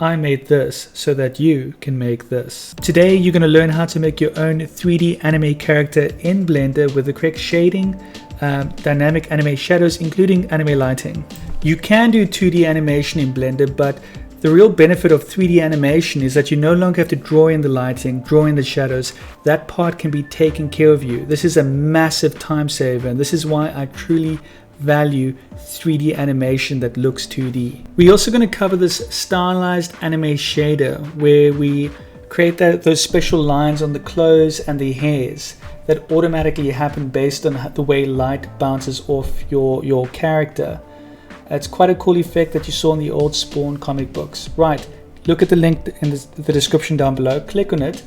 I made this so that you can make this. Today you're going to learn how to make your own 3D anime character in Blender with the correct shading, dynamic anime shadows, including anime lighting. You can do 2D animation in Blender, but the real benefit of 3D animation is that you no longer have to draw in the lighting, draw in the shadows. That part can be taken care of you. This is a massive time saver, and this is why I truly value 3D animation that looks 2D. We're also going to cover this stylized anime shader, where we create those special lines on the clothes and the hairs that automatically happen based on the way light bounces off your character. It's quite a cool effect that you saw in the old Spawn comic books. Right, look at the link in the description down below, click on it,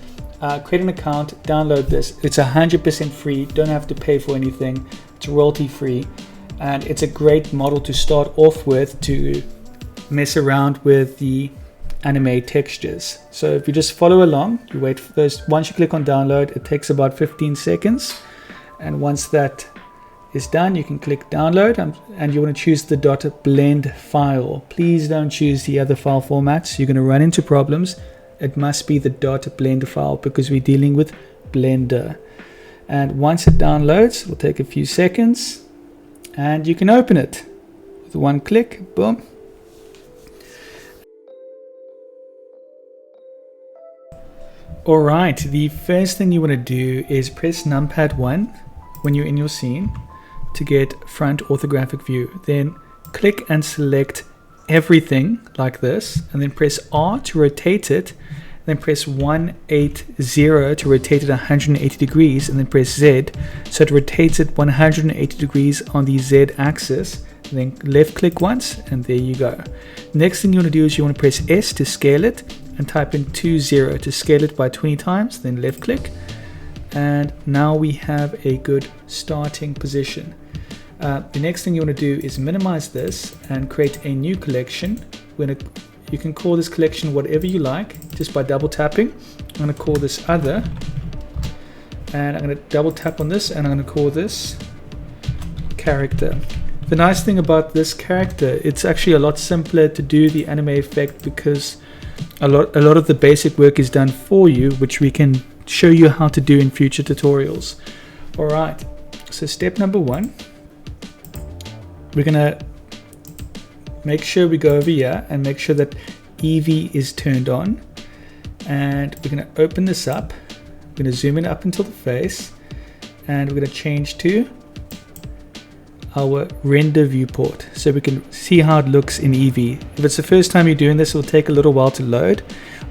create an account, download this. It's 100% free, don't have to pay for anything, it's royalty free, and it's a great model to start off with to mess around with the anime textures. So if you just follow along, you wait for those. Once you click on download, it takes about 15 seconds, and once that is done, you can click download, and you want to choose the .blend file. Please don't choose the other file formats, you're going to run into problems. It must be the .blend file because we're dealing with Blender. And once it downloads, it will take a few seconds, and you can open it with one click. Boom. Alright, the first thing you want to do is press numpad 1 when you're in your scene to get front orthographic view. Then click and select everything like this, and then press R to rotate it, then press 180 to rotate it 180 degrees, and then press Z so it rotates it 180 degrees on the Z axis, and then left click once, and there you go. Next thing you want to do is you want to press S to scale it and type in 20 to scale it by 20 times, then left click, and now we have a good starting position. The next thing you want to do is minimize this and create a new collection. You can call this collection whatever you like just by double tapping. I'm going to call this other, and I'm going to double tap on this, and I'm going to call this character. The nice thing about this character, it's actually a lot simpler to do the anime effect because a lot of the basic work is done for you, which we can show you how to do in future tutorials. Alright, so step number 1, we're gonna make sure we go over here and make sure that Eevee is turned on, and we're gonna open this up. We're gonna zoom in up until the face, and we're gonna change to our render viewport so we can see how it looks in Eevee. If it's the first time you're doing this, it will take a little while to load.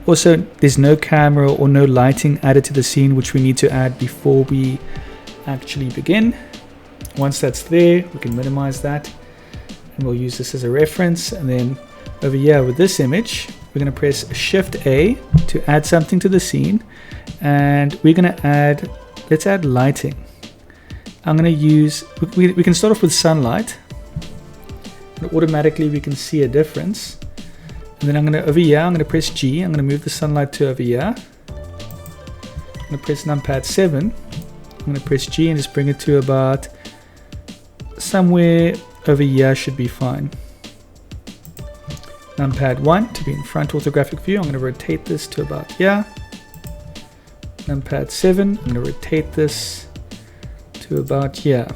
Also, there's no camera or no lighting added to the scene, which we need to add before we actually begin. Once that's there, we can minimize that, and we'll use this as a reference. And then over here with this image, we're going to press Shift A to add something to the scene, and we're going to let's add lighting. I'm going to use, we can start off with sunlight, and automatically we can see a difference. And then I'm going to, over here, I'm going to press G, I'm going to move the sunlight to over here. I'm going to press numpad 7, I'm going to press G and just bring it to about somewhere over here should be fine. Numpad 1 to be in front orthographic view, I'm going to rotate this to about here. Numpad 7, I'm going to rotate this to about here.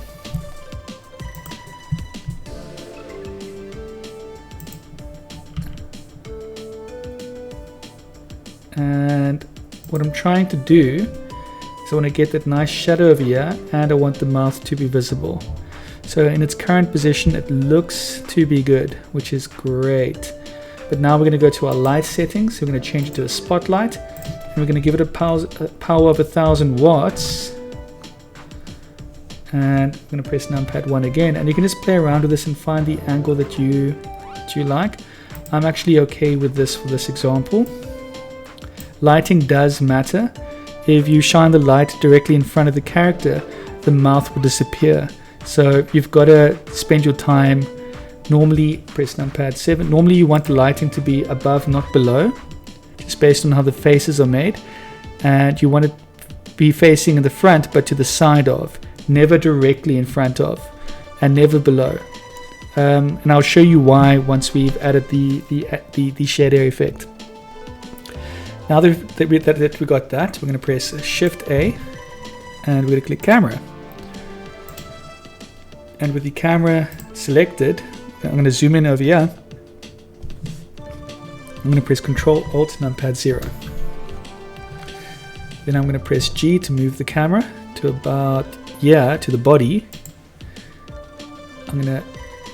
And what I'm trying to do is I want to get that nice shadow over here, and I want the mouth to be visible. So in its current position, it looks to be good, which is great. But now we're going to go to our light settings. So we're going to change it to a spotlight, and we're going to give it a power of 1000 watts. And I'm going to press numpad 1 again, and you can just play around with this and find the angle that you like. I'm actually okay with this for this example. Lighting does matter. If you shine the light directly in front of the character, the mouth will disappear. So you've got to spend your time. Normally, press numpad 7. Normally you want the lighting to be above, not below, just based on how the faces are made. And you want it to be facing in the front, but to the side of, never directly in front of, and never below. and I'll show you why once we've added the shader effect. Now that we got that, we're going to press Shift A, and we're going to click Camera. And with the camera selected, I'm going to zoom in over here. I'm going to press Control Alt Numpad 0. Then I'm going to press G to move the camera to about here, to the body. I'm going to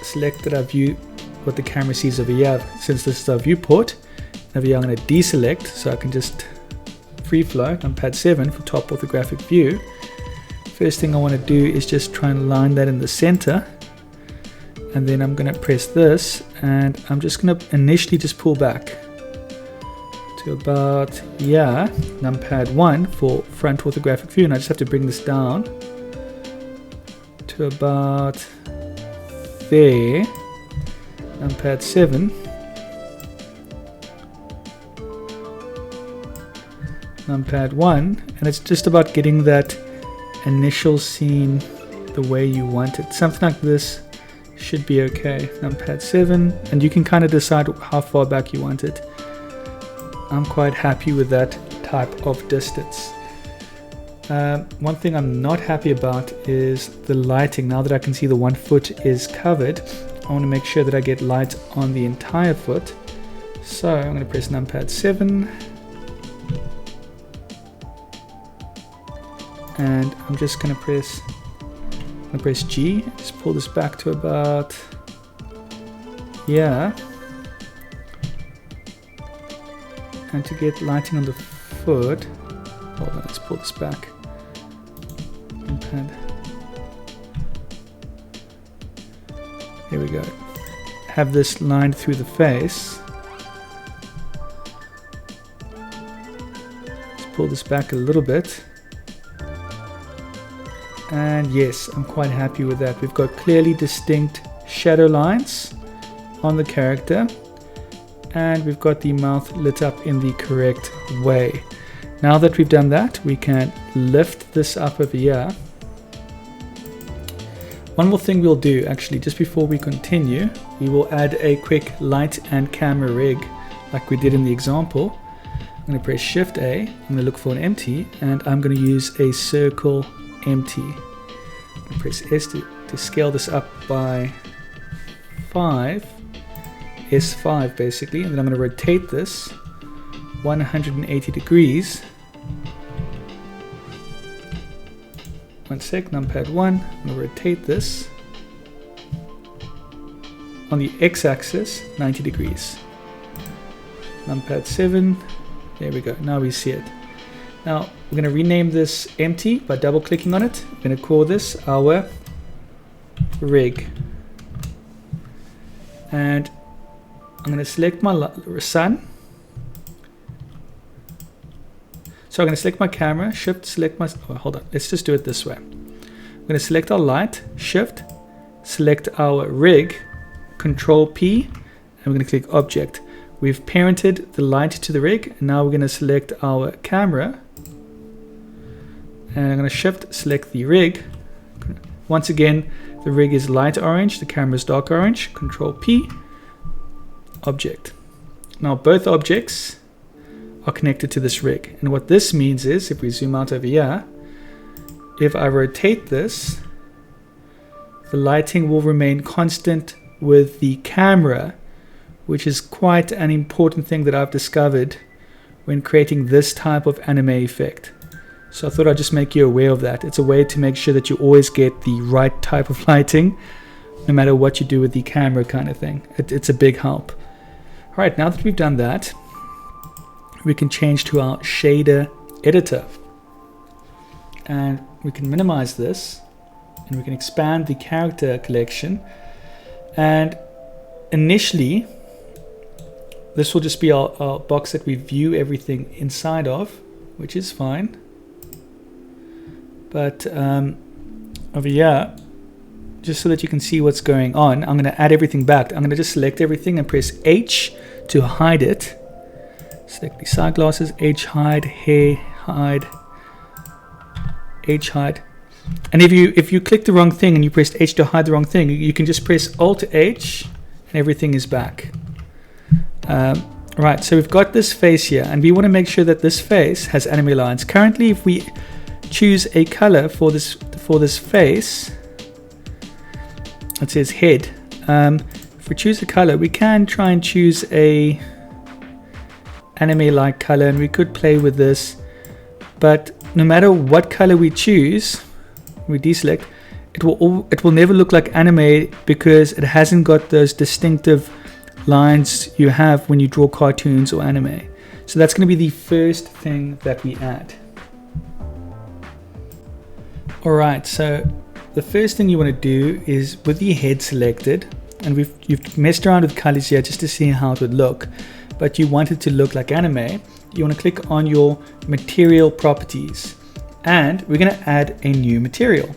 select that I view what the camera sees over here, since this is our viewport. Over here I'm going to deselect, so I can just free flow Numpad 7 for top orthographic view. First thing I want to do is just try and line that in the center, and then I'm going to press this, and I'm just going to initially just pull back to about here, Numpad 1 for front orthographic view, and I just have to bring this down to about there, Numpad 7, Numpad 1, and it's just about getting that initial scene the way you want it. Something like this should be okay. Numpad 7, and you can kind of decide how far back you want it. I'm quite happy with that type of distance. One thing I'm not happy about is the lighting. Now that I can see the 1 foot is covered, I want to make sure that I get light on the entire foot. So I'm going to press Numpad 7, and I'm just going to press G, just pull this back to about here, and to get lighting on the foot, hold on, let's pull this back. Here we go. Have this lined through the face. Let's pull this back a little bit. And yes, I'm quite happy with that. We've got clearly distinct shadow lines on the character, and we've got the mouth lit up in the correct way. Now that we've done that, we can lift this up over here. One more thing we'll do, actually, just before we continue, we will add a quick light and camera rig like we did in the example. I'm going to press Shift A, I'm going to look for an empty, and I'm going to use a circle empty. I'm going to press S to scale this up by 5, S5 basically, and then I'm going to rotate this 180 degrees. One sec, Numpad 1, I'm going to rotate this on the x-axis 90 degrees. Numpad 7, there we go, now we see it. Now we're going to rename this empty by double clicking on it. We're going to call this our rig, and I'm going to select my sun. So I'm going to select my camera, Shift, select my, oh, hold on, let's just do it this way. I'm going to select our light, Shift, select our rig, Control P, and we're going to click Object. We've parented the light to the rig, and now we're going to select our camera, and I'm going to Shift, select the rig. Once again, the rig is light orange, the camera is dark orange, Control P, Object. Now both objects are connected to this rig, and what this means is, if we zoom out over here, if I rotate this, the lighting will remain constant with the camera, which is quite an important thing that I've discovered when creating this type of anime effect. So I thought I'd just make you aware of that. It's a way to make sure that you always get the right type of lighting, no matter what you do with the camera kind of thing. It's a big help. Alright, now that we've done that, we can change to our shader editor, and we can minimize this, and we can expand the character collection, and initially this will just be our box that we view everything inside of, which is fine. But over here, just so that you can see what's going on, I'm going to add everything back. I'm going to just select everything and press H to hide it. Select the side glasses, H hide, hair hide, H hide. And if you click the wrong thing and you pressed H to hide the wrong thing, you can just press Alt H and everything is back. Right, so we've got this face here, and we want to make sure that this face has anime lines. Currently, if we choose a color for this face, it says head. If we choose a color, we can try and choose a anime-like color, and we could play with this. But no matter what color we choose, we deselect, it will never look like anime because it hasn't got those distinctive lines you have when you draw cartoons or anime. So that's going to be the first thing that we add. Alright, so the first thing you want to do is, with the head selected, and you've messed around with colors here just to see how it would look, but you want it to look like anime, you want to click on your material properties, and we're going to add a new material.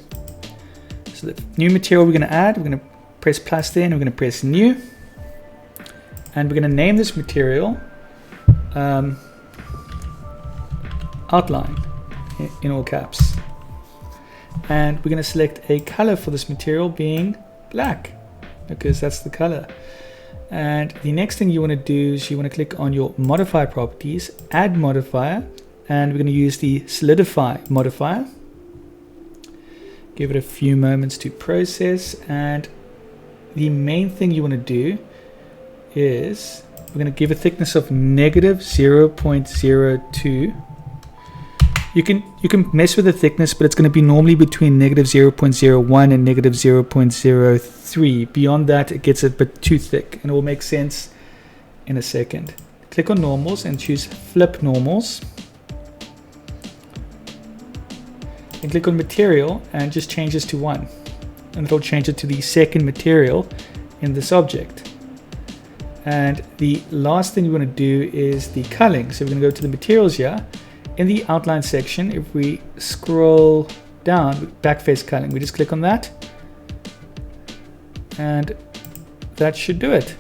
So the new material we're going to add, we're going to press plus there, and we're going to press new, and we're going to name this material outline in all caps. And we're going to select a color for this material being black, because that's the color. And the next thing you want to do is you want to click on your modify properties, add modifier, and we're going to use the solidify modifier. Give it a few moments to process, and the main thing you want to do is we're going to give a thickness of negative 0.02. You can mess with the thickness, but it's going to be normally between negative 0.01 and negative 0.03. Beyond that, it gets a bit too thick, and it will make sense in a second. Click on normals and choose flip normals. And click on material and just change this to 1. And it'll change it to the second material in this object. And the last thing we want to do is the culling. So we're going to go to the materials here. In the outline section, if we scroll down, backface culling, we just click on that. And that should do it.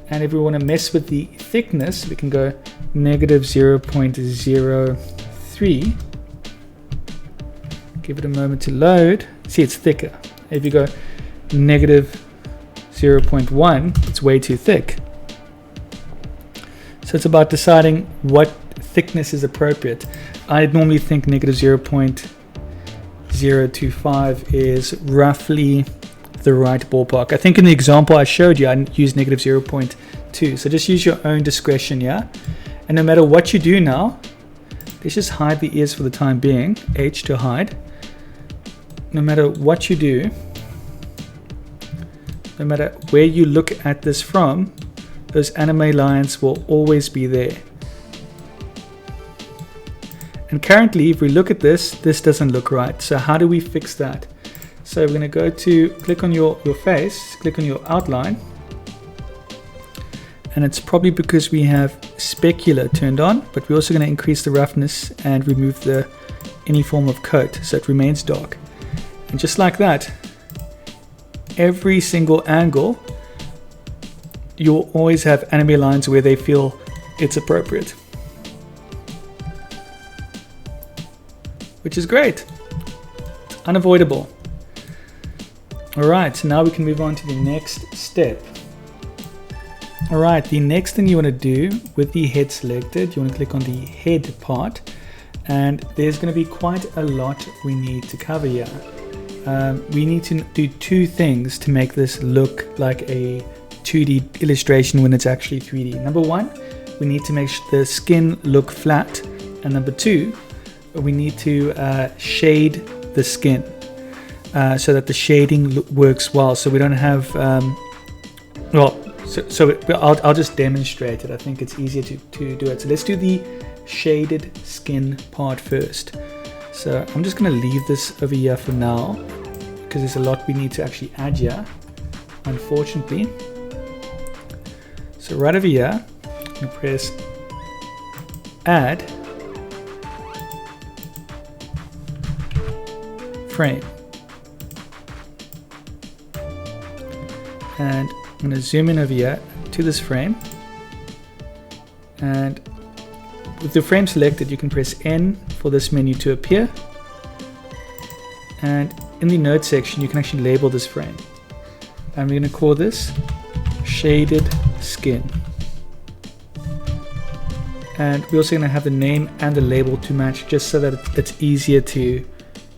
And if we want to mess with the thickness, we can go negative 0.03. Give it a moment to load. See, it's thicker. If you go negative 0.1, it's way too thick. So it's about deciding what thickness is appropriate. I normally think negative 0.025 is roughly the right ballpark. I think in the example I showed you, I used negative 0.2. So just use your own discretion, yeah? And no matter what you do now, let's just hide the ears for the time being. H to hide. No matter what you do, no matter where you look at this from, those anime lines will always be there. And currently, if we look at this, this doesn't look right. So how do we fix that? So we're going to go to click on your face, click on your outline. And it's probably because we have specular turned on, but we're also going to increase the roughness and remove any form of coat so it remains dark. And just like that, every single angle, you'll always have anime lines where they feel it's appropriate. Which is great. It's unavoidable. Alright, so now we can move on to the next step. Alright, the next thing you want to do with the head selected, you want to click on the head part, and there's going to be quite a lot we need to cover here. We need to do two things to make this look like a 2D illustration when it's actually 3D. Number one, we need to make the skin look flat, and number two, we need to shade the skin so that the shading works well, so we don't have I'll just demonstrate it. I think it's easier to do it. So let's do the shaded skin part first. So I'm just going to leave this over here for now because there's a lot we need to actually add here, unfortunately. So right over here, I'm going to press add frame, and I'm going to zoom in over here to this frame, and with the frame selected you can press N for this menu to appear, And in the node section, you can actually label this frame. And we're going to call this shaded skin. And we're also going to have the name and the label to match, just so that it's easier to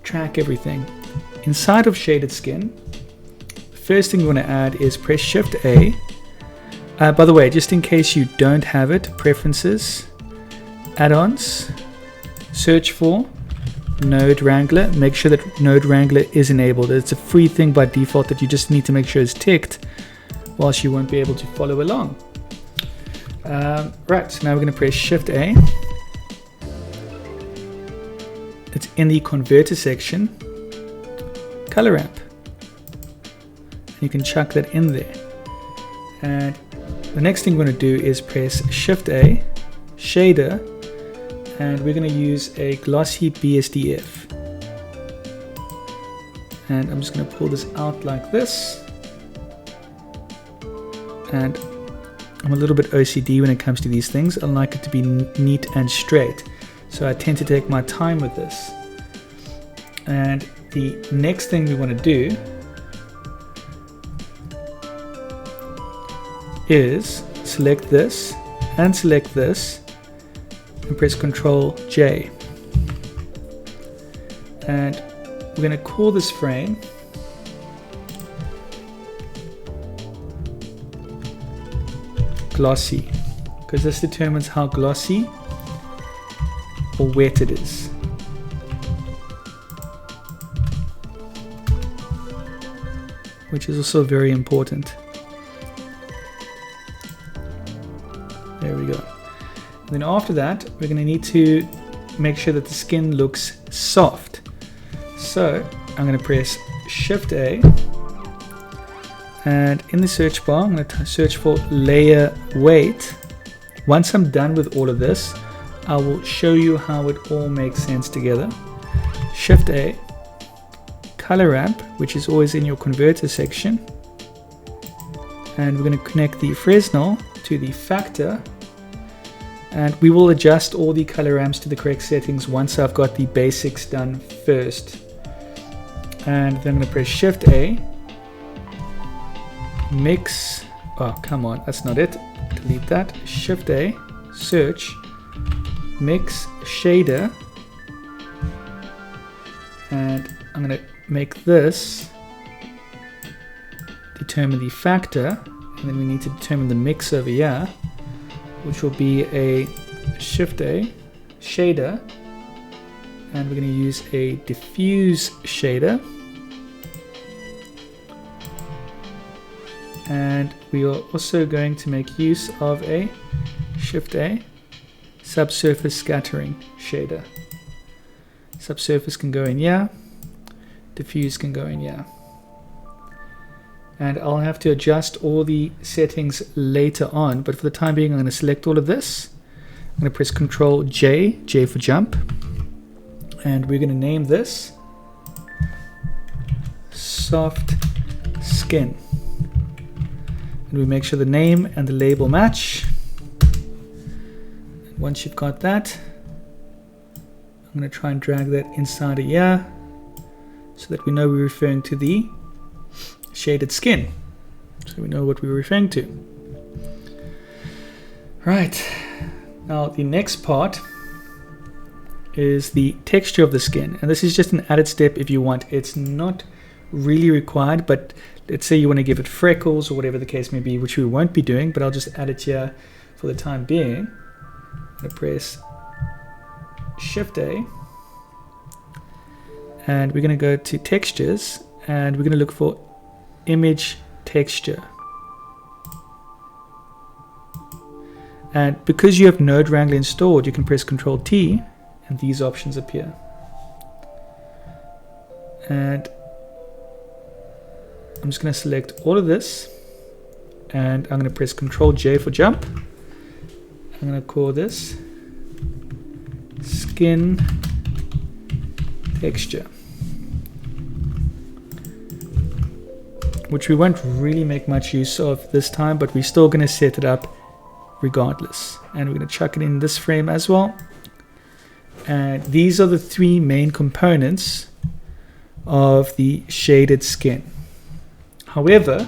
track everything. Inside of shaded skin, the first thing we want to add is press Shift A. By the way, just in case you don't have it, preferences, add-ons, search for Node Wrangler. Make sure that Node Wrangler is enabled. It's a free thing by default that you just need to make sure is ticked, whilst you won't be able to follow along. Right, so now we're going to press Shift A. It's in the converter section, color ramp. You can chuck that in there. And the next thing we're going to do is press Shift A, shader, and we're going to use a glossy BSDF. And I'm just going to pull this out like this. And I'm a little bit OCD when it comes to these things. I like it to be neat and straight. So I tend to take my time with this. And the next thing we want to do is select this and select this and press Ctrl J. And we're going to call this frame glossy, because this determines how glossy or wet it is. Which is also very important. There we go. Then after that, we're going to need to make sure that the skin looks soft. So I'm going to press Shift A, and in the search bar, I'm going to search for layer weight. Once I'm done with all of this, I will show you how it all makes sense together. Shift A, color ramp, which is always in your converter section. And we're going to connect the Fresnel to the factor. And we will adjust all the color ramps to the correct settings once I've got the basics done first. And then I'm going to press Shift A, mix, oh come on, that's not it, delete that, Shift A, search, mix shader, and I'm going to make this determine the factor, and then we need to determine the mix over here, which will be a Shift A shader, and we're going to use a diffuse shader, and we are also going to make use of a Shift A subsurface scattering shader. Subsurface can go in here, diffuse can go in here. And I'll have to adjust all the settings later on, but for the time being I'm going to select all of this. I'm going to press Ctrl J, J for jump, and we're going to name this soft skin. And we make sure the name and the label match. And once you've got that, I'm going to try and drag that inside of here so that we know we're referring to the shaded skin, so we know what we're referring to. Right, now the next part is the texture of the skin, and this is just an added step if you want. It's not really required, but let's say you want to give it freckles or whatever the case may be, which we won't be doing, but I'll just add it here for the time being. I'm going to press Shift A, and we're going to go to textures, and we're going to look for image texture. And because you have Node Wrangler installed, you can press Ctrl T and these options appear. And I'm just going to select all of this, and I'm going to press Ctrl J for jump. I'm going to call this skin texture, which we won't really make much use of this time, but we're still going to set it up regardless. And we're going to chuck it in this frame as well. And these are the three main components of the shaded skin. However,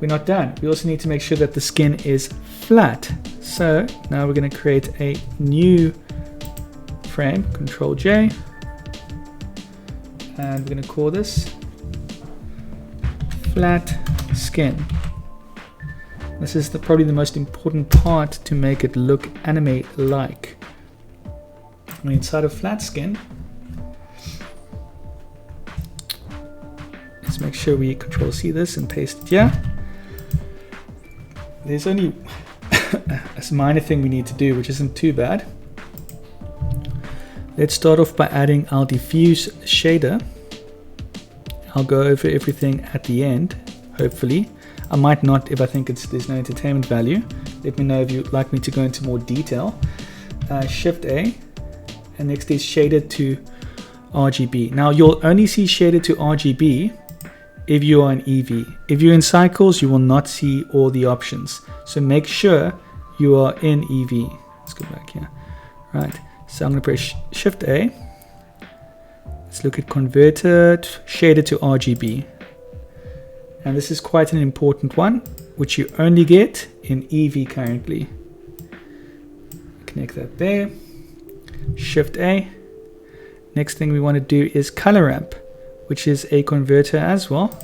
we're not done. We also need to make sure that the skin is flat. So now we're going to create a new frame, Control J, and we're going to call this flat skin. This is probably the most important part to make it look anime-like. Inside of flat skin, let's make sure we Control C this and paste it here. There's only a minor thing we need to do, which isn't too bad. Let's start off by adding our diffuse shader. I'll go over everything at the end, hopefully. I might not if I think there's no entertainment value. Let me know if you'd like me to go into more detail. Shift A, and next is shaded to RGB. Now you'll only see shaded to RGB if you are in Eevee. If you're in Cycles, you will not see all the options. So make sure you are in Eevee. Let's go back here. Right, so I'm going to press Shift A. Let's look at converted shaded to RGB. And this is quite an important one, which you only get in Eevee currently. Connect that there. Shift A. Next thing we want to do is color ramp, which is a converter as well.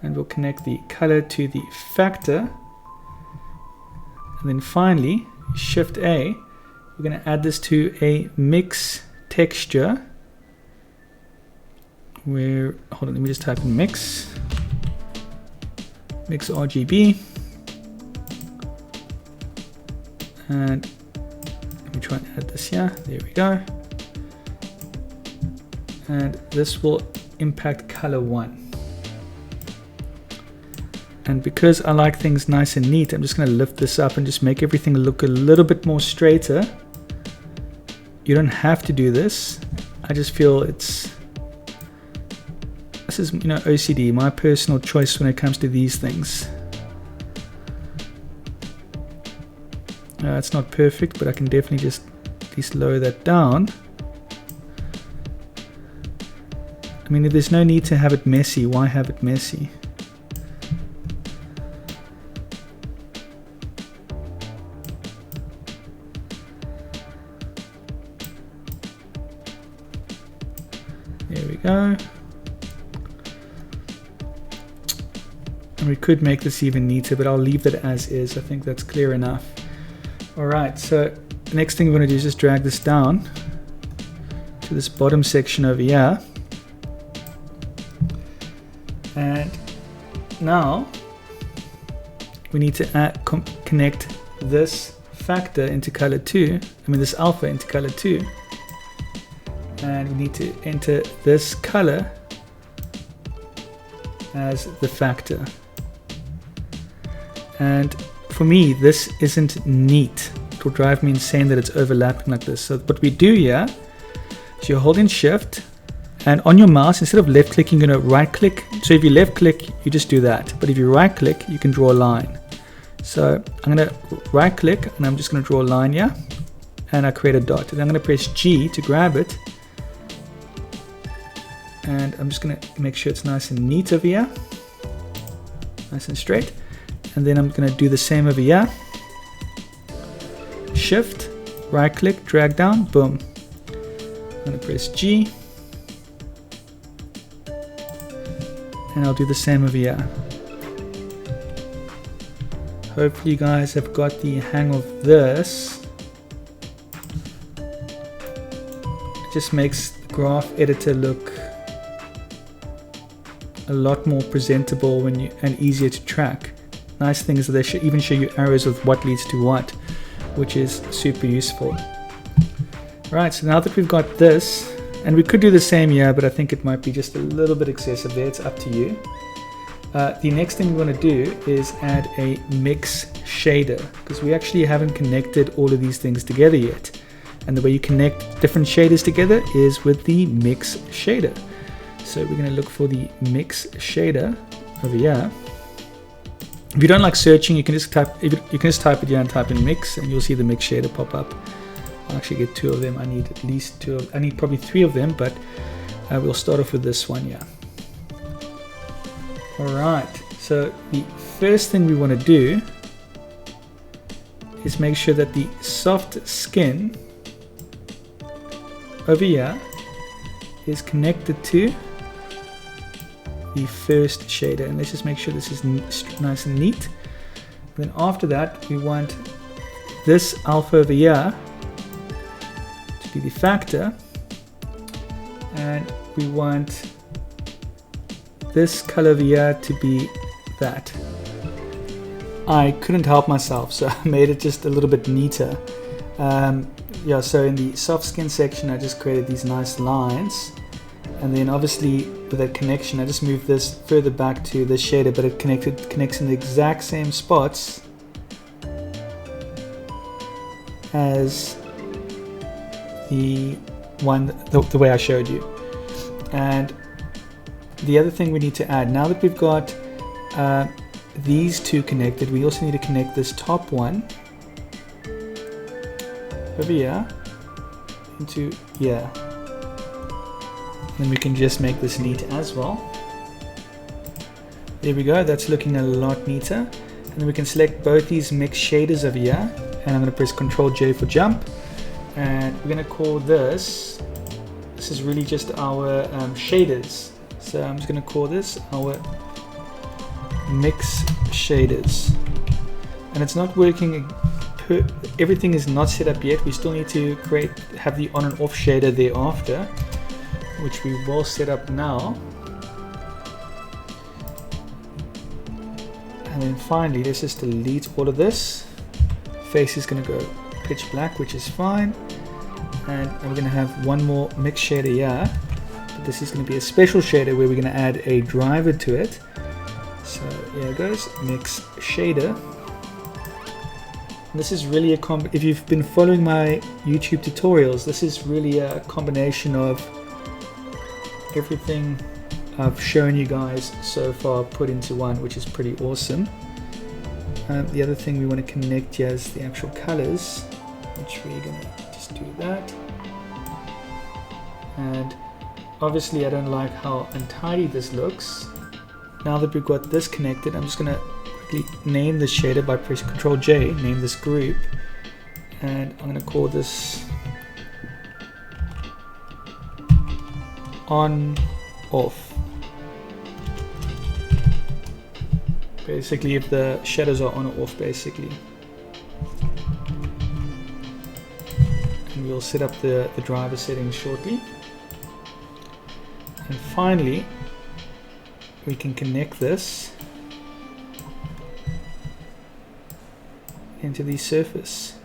And we'll connect the color to the factor. And then finally, Shift A, we're going to add this to a mix texture. Hold on, let me just type in mix RGB. And let me try and add this here. There we go. And this will impact color 1. And because I like things nice and neat, I'm just going to lift this up and just make everything look a little bit more straighter. You don't have to do this. I just feel this is, OCD, my personal choice when it comes to these things. It's not perfect, but I can definitely just at least lower that down. I mean, if there's no need to have it messy, why have it messy? There we go. And we could make this even neater, but I'll leave that as is. I think that's clear enough. Alright, so the next thing we're going to do is just drag this down to this bottom section over here. And now we need to connect this factor into color 2, this alpha into color 2. And we need to enter this color as the factor. And for me, this isn't neat. It will drive me insane that it's overlapping like this. So what we do here is you hold in Shift, and on your mouse, instead of left clicking, you're going to right click. So if you left click, you just do that. But if you right click, you can draw a line. So I'm going to right click, and I'm just going to draw a line here, and I create a dot. And I'm going to press G to grab it. And I'm just going to make sure it's nice and neat over here. Nice and straight. And then I'm going to do the same over here. Shift, right click, drag down, boom. I'm going to press G. And I'll do the same over here. Hopefully you guys have got the hang of this. It just makes the graph editor look a lot more presentable and easier to track. Nice thing is that they even show you arrows of what leads to what, which is super useful. Right, so now that we've got this, and we could do the same here, but I think it might be just a little bit excessive there. It's up to you. The next thing we want to do is add a mix shader, because we actually haven't connected all of these things together yet. And the way you connect different shaders together is with the mix shader. So we're going to look for the mix shader over here. If you don't like searching, you can just type it here and type in mix, and you'll see the mix shader pop up I'll actually get 2 of them. I need at least 2 of, I need probably 3 of them, but we'll start off with this one. Yeah. Alright, so the first thing we want to do is make sure that the soft skin over here is connected to the first shader, and let's just make sure this is nice and neat. And then after that, we want this alpha over here to be the factor, and we want this color over here to be that. I couldn't help myself, so I made it just a little bit neater. Yeah, so in the soft skin section, I just created these nice lines, and then obviously with that connection, I just moved this further back to the shader, but it connects in the exact same spots as the one, the way I showed you. And the other thing we need to add, now that we've got these two connected, we also need to connect this top one over here into here. Then we can just make this neat as well. There we go, that's looking a lot neater. And then we can select both these mixed shaders over here, and I'm going to press Ctrl J for jump, and we're going to call this is really just our shaders. So I'm just going to call this our mix shaders, and it's not working. Everything is not set up yet. We still need to have the on and off shader thereafter, which we will set up now. And then finally, let's just delete all of this. Face is going to go pitch black, which is fine. And we're going to have one more mix shader here. But this is going to be a special shader where we're going to add a driver to it. So here it goes, mix shader. And this is really if you've been following my YouTube tutorials, this is really a combination of everything I've shown you guys so far put into one, which is pretty awesome. The other thing we want to connect here is the actual colors, which we're going to just do that. And obviously I don't like how untidy this looks. Now that we've got this connected, I'm just going to quickly name this shader by pressing Ctrl J, name this group, and I'm going to call this on off. Basically, if the shadows are on or off, basically. And we'll set up the driver settings shortly. And finally, we can connect this into the surface.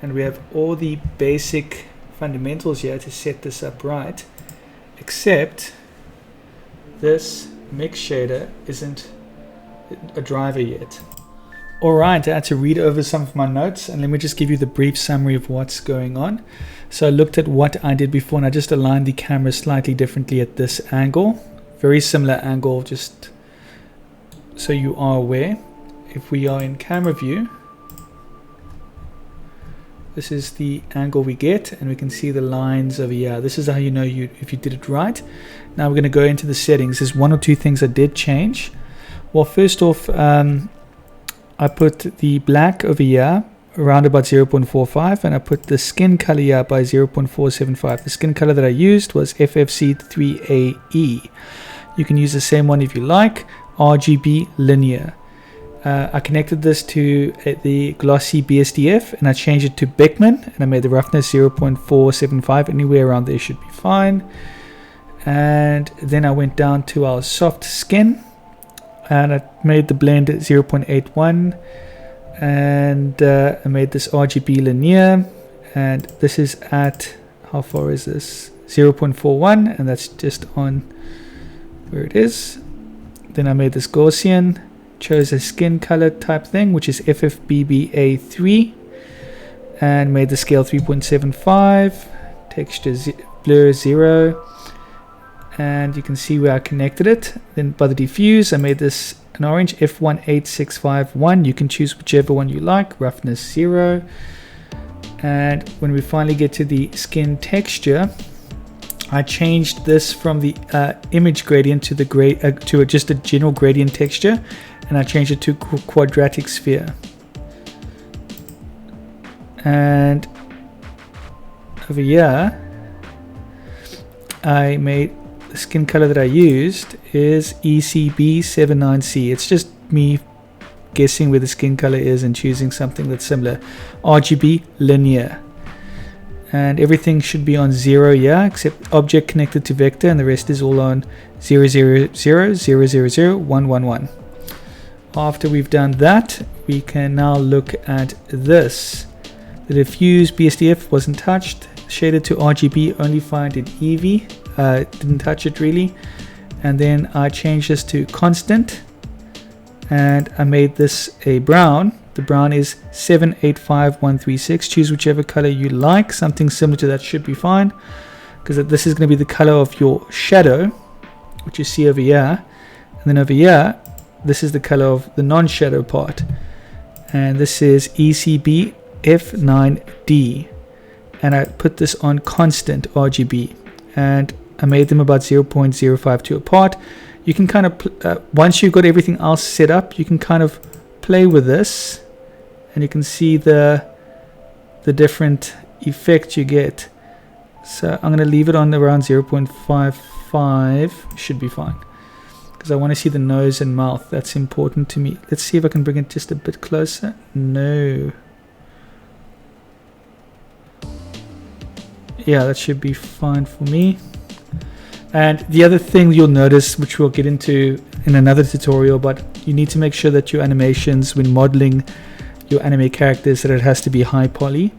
And we have all the basic fundamentals here to set this up right, except this mix shader isn't a driver yet. Alright, I had to read over some of my notes, and let me just give you the brief summary of what's going on. So I looked at what I did before, and I just aligned the camera slightly differently at this angle. Very similar angle, just so you are aware. If we are in camera view, this is the angle we get, and we can see the lines over here. This is how you know if you did it right. Now we're going to go into the settings. There's one or two things I did change. Well, first off, I put the black over here around about 0.45, and I put the skin color here by 0.475. The skin color that I used was FFC3AE. You can use the same one if you like, RGB linear. I connected this to the glossy BSDF, and I changed it to Beckman, and I made the roughness 0.475. Anywhere around there should be fine. And then I went down to our soft skin, and I made the blend 0.81, and I made this RGB linear, and this is at, how far is this? 0.41, and that's just on where it is. Then I made this Gaussian, chose a skin color type thing, which is FFBBA3, and made the scale 3.75, texture blur 0, and you can see where I connected it. Then by the diffuse, I made this an orange, F18651. You can choose whichever one you like, roughness 0. And when we finally get to the skin texture, I changed this from the image gradient to the just a general gradient texture, and I changed it to quadratic sphere. And over here, I made the skin color that I used is ECB79C. It's just me guessing where the skin color is and choosing something that's similar. RGB linear. And everything should be on 0, yeah, except object connected to vector, and the rest is all on 0, 0, 0, 0, 0, 0, 1, 1, 1. After we've done that, we can now look at this. The diffuse BSDF wasn't touched. Shaded to RGB, only find in Eevee. Didn't touch it really. And then I changed this to constant, and I made this a brown. The brown is 785136. Choose whichever color you like. Something similar to that should be fine, because this is going to be the color of your shadow, which you see over here. And then over here, this is the color of the non-shadow part. And this is ECB F9D. And I put this on constant RGB. And I made them about 0.052 apart. You can kind of, once you've got everything else set up, you can kind of play with this, and you can see the different effects you get. So I'm going to leave it on around 0.55, should be fine, because I want to see the nose and mouth. That's important to me. Let's see if I can bring it just a bit closer. No. Yeah, that should be fine for me. And the other thing you'll notice, which we'll get into in another tutorial, but you need to make sure that your animations, when modeling your anime characters, that it has to be high poly,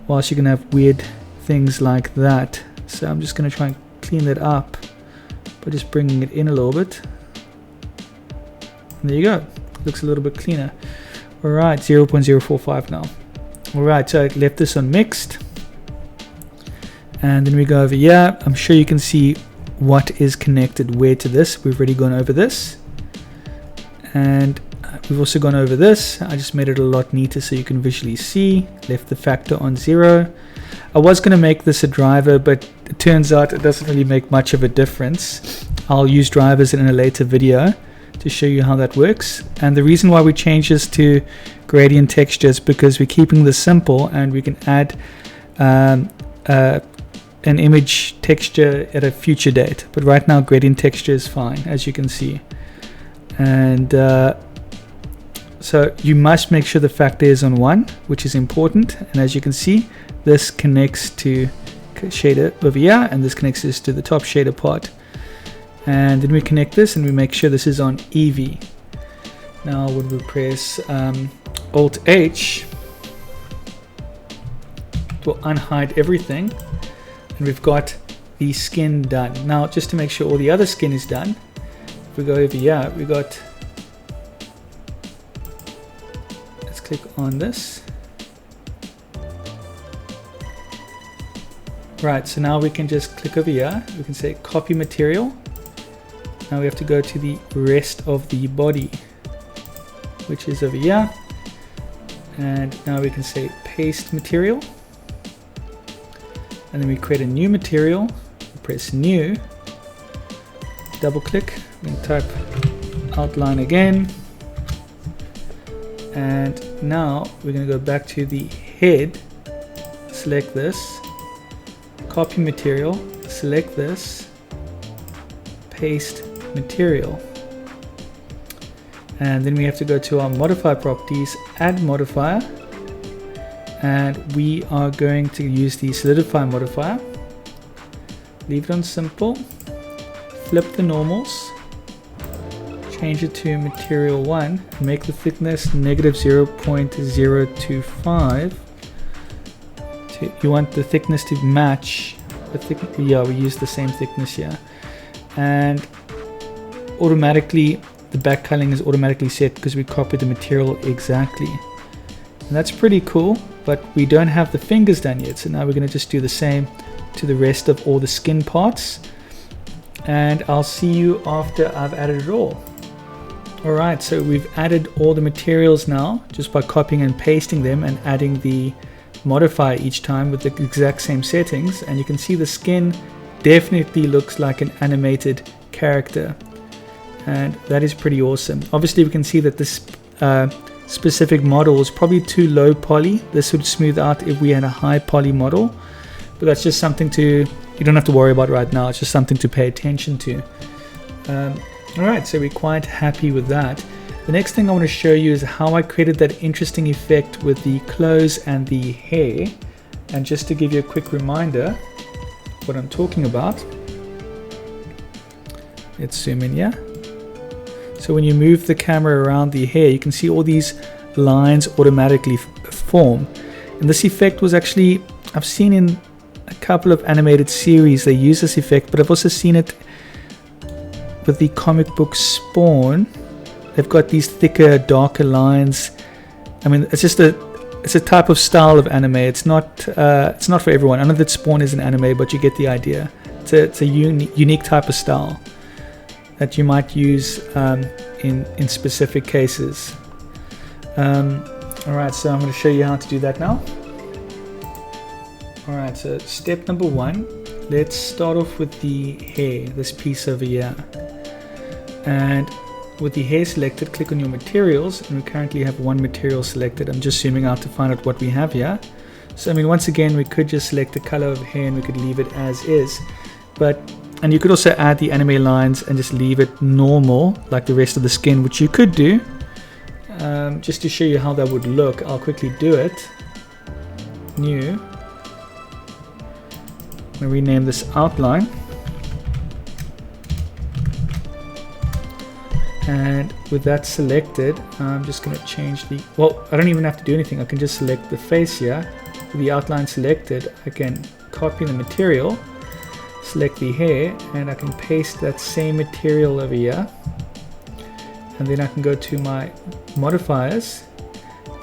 whilst you can have weird things like that. So I'm just going to try and clean that up by just bringing it in a little bit. And there you go. Looks a little bit cleaner. Alright, 0.045 now. Alright, so I left this on mixed. And then we go over here. I'm sure you can see what is connected where to this. We've already gone over this, and we've also gone over this. I just made it a lot neater so you can visually see. Left the factor on 0. I was going to make this a driver, but it turns out it doesn't really make much of a difference. I'll use drivers in a later video to show you how that works. And the reason why we change this to gradient texture is because we're keeping this simple, and we can add an image texture at a future date, but right now gradient texture is fine, as you can see. And so you must make sure the factor is on 1, which is important. And as you can see, this connects to shader over here, and this connects this to the top shader part. And then we connect this, and we make sure this is on Eevee. Now when we press Alt H, it will unhide everything. And we've got the skin done. Now, just to make sure all the other skin is done, if we go over here, we got, let's click on this. Right, so now we can just click over here. We can say copy material. Now we have to go to the rest of the body, which is over here. And now we can say paste material. And then we create a new material, press new, double click, we can type outline again, and now we're going to go back to the head, select this, copy material, select this, paste material, and then we have to go to our modifier properties, add modifier, and we are going to use the solidify modifier. Leave it on simple, flip the normals, change it to material 1, and make the thickness negative 0.025. You want the thickness to match the thickness. Yeah, we use the same thickness here, and automatically the back culling is automatically set because we copied the material exactly. And that's pretty cool, but we don't have the fingers done yet, so now we're going to just do the same to the rest of all the skin parts. and I'll see you after I've added it all. Alright, so we've added all the materials now just by copying and pasting them and adding the modifier each time with the exact same settings, and you can see the skin definitely looks like an animated character, and that is pretty awesome. Obviously we can see that this specific model is probably too low poly. This would smooth out if we had a high poly model, but that's just something you don't have to worry about right now. It's just something to pay attention to. Alright, so we're quite happy with that. The next thing I want to show you is how I created that interesting effect with the clothes and the hair. And just to give you a quick reminder what I'm talking about, let's zoom in here. So when you move the camera around the hair, you can see all these lines automatically form. And this effect was actually, I've seen in a couple of animated series they use this effect, but I've also seen it with the comic book Spawn. They've got these thicker, darker lines. I mean, it's a type of style of anime. It's not for everyone. I know that Spawn is an anime, but you get the idea. It's a unique type of style that you might use in specific cases. Alright, so I'm going to show you how to do that now. Alright, so step number 1, let's start off with the hair, this piece over here. And with the hair selected, click on your materials, and we currently have one material selected. I'm just zooming out to find out what we have here. So I mean, once again, we could just select the color of hair and we could leave it as is, and you could also add the anime lines and just leave it normal like the rest of the skin, which you could do. Just to show you how that would look, I'll quickly do it. New. I'm going to rename this outline. And with that selected, I'm just going to change I don't even have to do anything. I can just select the face here. With the outline selected, I can copy the material, select the hair, and I can paste that same material over here. And then I can go to my modifiers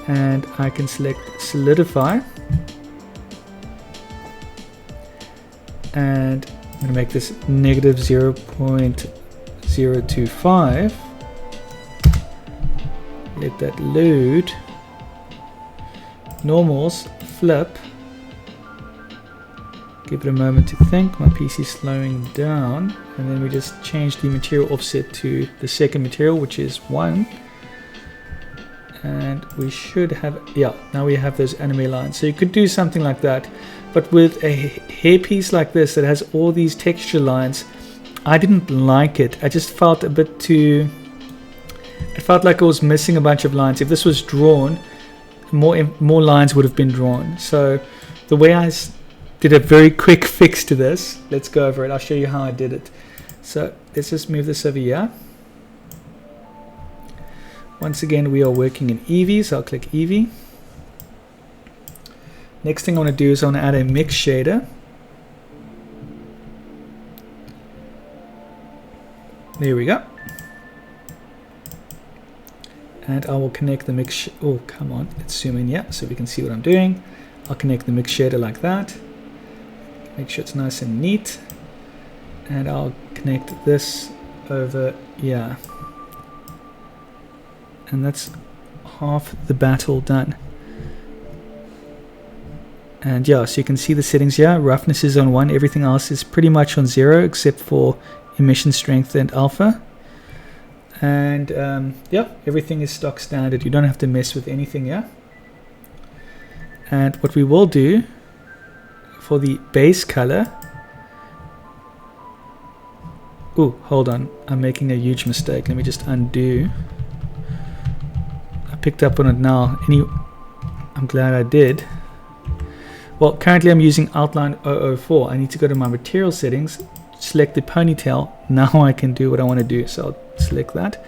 and I can select solidify. And I'm going to make this negative 0.025. Let that load. Normals, flip. Give it a moment to think. My PC is slowing down. And then we just change the material offset to the second material, which is 1. And we should have, now we have those anime lines. So you could do something like that. But with a hair piece like this that has all these texture lines, I didn't like it. I just felt a bit too... It felt like it was missing a bunch of lines. If this was drawn, more lines would have been drawn. So the way I did a very quick fix to this, let's go over it. I'll show you how I did it. So let's just move this over here. Once again, we are working in Eevee, so I'll click Eevee. Next thing I want to do is I want to add a mix shader. There we go. And I will connect the mix. Oh, come on, let's zoom in here so we can see what I'm doing. I'll connect the mix shader like that. Make sure it's nice and neat. And I'll connect this over here. And that's half the battle done. And yeah, so you can see the settings here. Roughness is on 1, everything else is pretty much on 0 except for emission strength and alpha. And yeah, everything is stock standard. You don't have to mess with anything here. And what we will do for the base color. Oh, hold on, I'm making a huge mistake. Let me just undo. I picked up on it now. I'm glad I did. Well, currently I'm using outline 004. I need to go to my material settings, select the ponytail. Now I can do what I want to do. So I'll select that.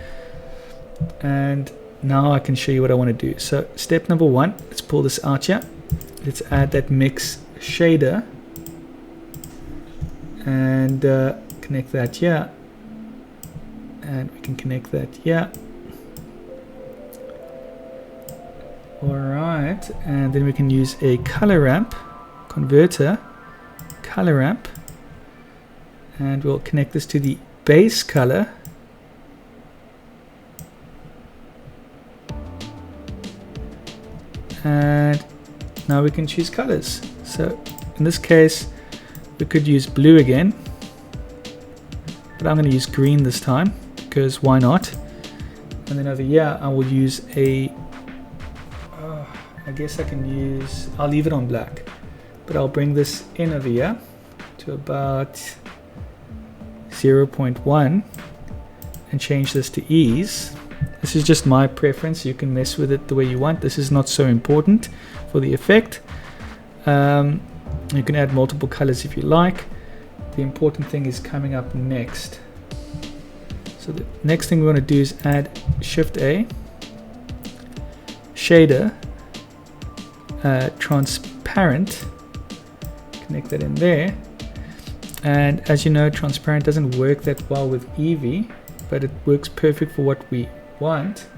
And now I can show you what I want to do. So step number 1, let's pull this out here. Let's add that mix shader. And connect that here. And we can connect that here. Alright, and then we can use a color ramp converter, color ramp, and we'll connect this to the base color. And now we can choose colors. So in this case, we could use blue again, but I'm going to use green this time because why not? And then over here, I will use a, I guess I can use, I'll leave it on black, but I'll bring this in over here to about 0.1 and change this to ease. This is just my preference. You can mess with it the way you want. This is not so important for the effect. You can add multiple colors if you like. The important thing is coming up next. So the next thing we want to do is add Shift A, shader, transparent, connect that in there. And as you know, transparent doesn't work that well with Eevee, but it works perfect for what we want.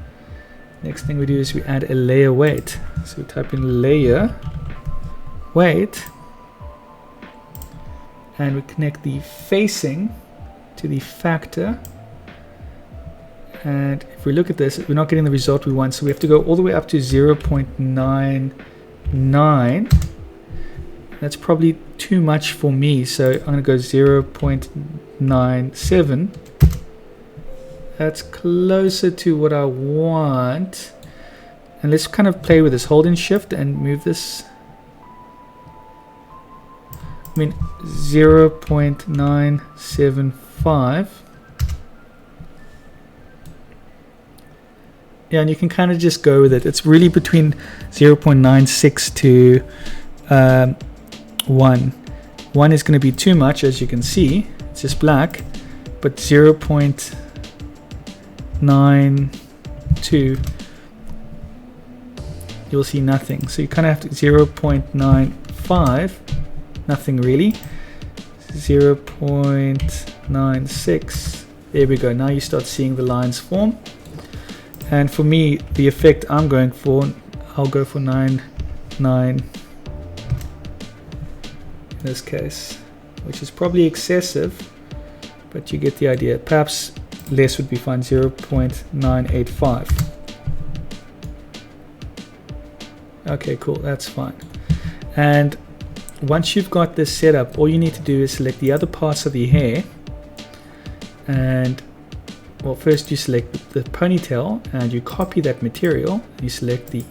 Next thing we do is we add a layer weight. So we type in layer weight, and we connect the facing to the factor. And if we look at this, we're not getting the result we want, so we have to go all the way up to 0.99. That's probably too much for me, so I'm going to go 0.97. That's closer to what I want. And let's kind of play with this. Hold in Shift and move this. I mean 0.975. Yeah, and you can kind of just go with it. It's really between 0.96 to 1. 1 is going to be too much, as you can see. It's just black. But 0.92, you'll see nothing. So you kind of have to 0.95, nothing really. 0.96. There we go. Now you start seeing the lines form. And for me, the effect I'm going for, I'll go for 99 in this case, which is probably excessive, but you get the idea. Perhaps less would be fine, 0.985. Okay, cool, that's fine. And once you've got this set up, all you need to do is select the other parts of the hair. And well, first you select the ponytail and you copy that material. You select the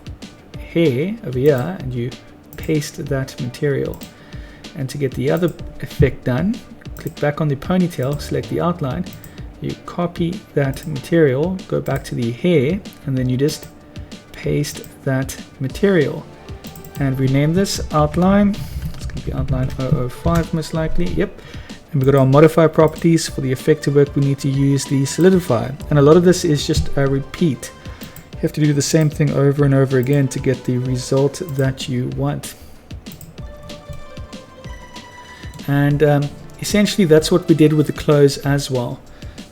hair over here and you paste that material. And to get the other effect done, click back on the ponytail, select the outline, you copy that material, go back to the hair, and then you just paste that material. And rename this outline. It's going to be outline 005 most likely. Yep. And we've got our modify properties. For the effect to work, we need to use the solidify. And a lot of this is just a repeat. You have to do the same thing over and over again to get the result that you want. And essentially that's what we did with the clothes as well.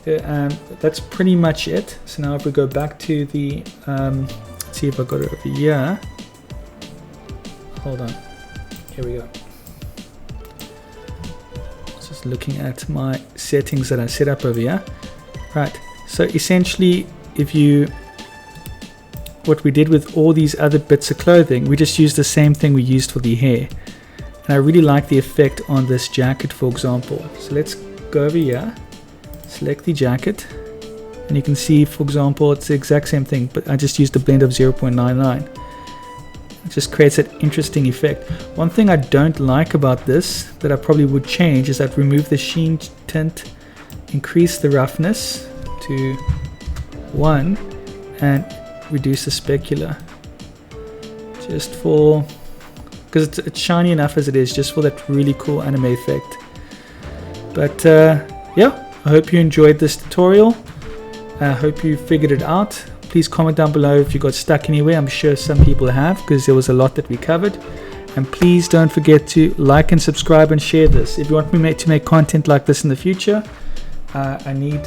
That's pretty much it. So now if we go back to the, let's see if I got it over here. Hold on, here we go. Just looking at my settings that I set up over here. Right, so essentially what we did with all these other bits of clothing, we just used the same thing we used for the hair. And I really like the effect on this jacket, for example. So let's go over here, select the jacket, and you can see, for example, it's the exact same thing, but I just used a blend of 0.99. It just creates an interesting effect. One thing I don't like about this, that I probably would change, is that remove the sheen tint, increase the roughness to 1, and reduce the specular. Just for, because it's shiny enough as it is, just for that really cool anime effect. But yeah, I hope you enjoyed this tutorial. I hope you figured it out. Please comment down below if you got stuck anywhere. I'm sure some people have, because there was a lot that we covered. And please don't forget to like and subscribe and share this. If you want me to make content like this in the future, I need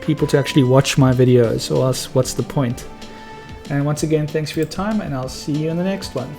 people to actually watch my videos, or else what's the point? And once again, thanks for your time, and I'll see you in the next one.